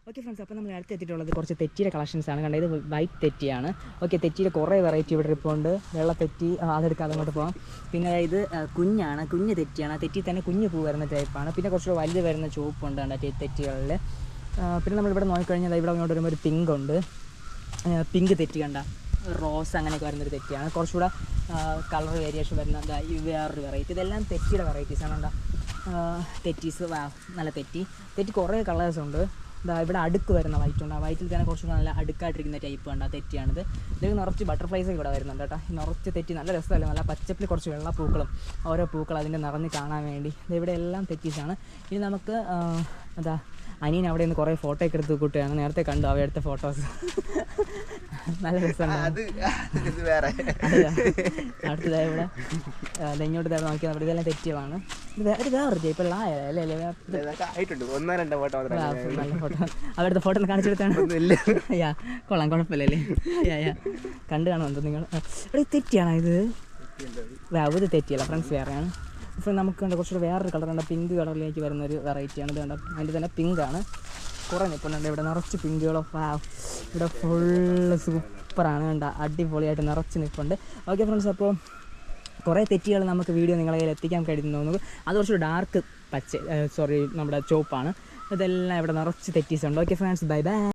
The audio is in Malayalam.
ഓക്കെ ഫ്രണ്ട്സ്, അപ്പോൾ നമ്മൾ അടുത്ത് എത്തിയിട്ടുള്ളത് കുറച്ച് തെറ്റിയുടെ കളക്ഷൻസാണ്. കണ്ടത് ഇത് വൈറ്റ് തെറ്റിയാണ്. ഓക്കെ, തെറ്റിയുടെ കുറേ വെറൈറ്റി ഇവിടെ ഇരിപ്പുണ്ട്. വെള്ള തെറ്റി അതെടുക്കാതെ അങ്ങോട്ട് പോകാം. പിന്നെ ഇത് കുഞ്ഞാണ്, കുഞ്ഞ് തെറ്റിയാണ്. തെറ്റി തന്നെ കുഞ്ഞ് പൂ വരുന്ന ടൈപ്പാണ്. പിന്നെ കുറച്ചുകൂടെ വലുത് വരുന്ന ചുവപ്പുണ്ട് തെറ്റികളിൽ. പിന്നെ നമ്മളിവിടെ നോക്കിക്കഴിഞ്ഞാൽ ഇവിടെ അങ്ങോട്ട് വരുമ്പോൾ ഒരു പിങ്ക് ഉണ്ട്. പിങ്ക് തെറ്റി കണ്ട റോസ് അങ്ങനെയൊക്കെ വരുന്നൊരു തെറ്റിയാണ്. കുറച്ചുകൂടെ കളർ വേരിയേഷൻ വരുന്ന വേറൊരു വെറൈറ്റി. ഇതെല്ലാം തെറ്റിയുടെ വെറൈറ്റീസാണ്. കണ്ട തെറ്റീസ് നല്ല തെറ്റി കുറേ കളേഴ്സുണ്ട്. ഇവിടെ അടുക്ക് വരുന്ന വൈറ്റ് ഉണ്ട്. ആ വൈറ്റിൽ തന്നെ കുറച്ചുകൂടെ നല്ല അടുക്കായിട്ടിരിക്കുന്ന ടൈപ്പ് കണ്ട തെറ്റിയാണിത്. ഇതിൽ നിറച്ച് ബട്ടർഫ്ലൈസ് ഇവിടെ വരുന്നുണ്ട് കേട്ടോ. ഈ നിറച്ച് തെറ്റി നല്ല രസമല്ലേ, നല്ല പച്ചപ്പിൽ കുറച്ച് വെള്ള പൂക്കളും ഓരോ പൂക്കൾ അതിൻ്റെ നിറഞ്ഞ് കാണാൻ വേണ്ടി. ഇവിടെ എല്ലാം തെറ്റീസാണ്. ഇനി നമുക്ക് അനിയൻ അവിടെ നിന്ന് കുറേ ഫോട്ടോ ഒക്കെ എടുത്ത് കൂട്ടുകയാണ്. നേരത്തെ കണ്ടു അവ എടുത്ത ഫോട്ടോസ്, നല്ല രസമാണ്. അടുത്തത് ഇവിടെ ഇങ്ങോട്ട് നോക്കിയാൽ അവിടെ ഇതെല്ലാം തെറ്റിയതാണ്. ഇത് വേറൊരു ടൈപ്പ് ഉള്ള അല്ലേ നല്ല ഫോട്ടോ. അവിടുത്തെ ഫോട്ടോ ഒന്ന് കാണിച്ചെടുത്താണ്. യാ കൊള്ളാം, കുഴപ്പമില്ലല്ലേ? കണ്ടു കാണുമെന്തോ നിങ്ങൾ. ഇവിടെ തെറ്റിയാണോ ഇത്? ഇത് തെറ്റിയല്ല ഫ്രണ്ട്സ്, വേറെയാണ്. ഇപ്പോൾ നമുക്ക് കണ്ട കുറച്ചുകൂടെ വേറൊരു കളറുണ്ട്. പിങ്ക് കളറിലേക്ക് വരുന്നൊരു വെറൈറ്റിയാണ്. ഇത് കണ്ട അതിൻ്റെ തന്നെ പിങ്കാണ്. കുറേ നിൽപ്പുണ്ട് ഇവിടെ നിറച്ച് പിങ്കുകളോ. ഇവിടെ ഫുള്ള് സൂപ്പറാണ് കണ്ട, അടിപൊളിയായിട്ട് നിറച്ച് നിൽപ്പുണ്ട്. ഓക്കെ ഫ്രണ്ട്സ്, അപ്പോൾ കുറേ തെറ്റികൾ നമുക്ക് വീഡിയോ നിങ്ങളെ കയ്യിൽ എത്തിക്കാൻ കഴിയുന്നു. അത് കുറച്ച് ഡാർക്ക് നമ്മുടെ ചുവപ്പാണ്. ഇതെല്ലാം ഇവിടെ നിറച്ച് തെറ്റീസുണ്ട്. Okay friends, bye by.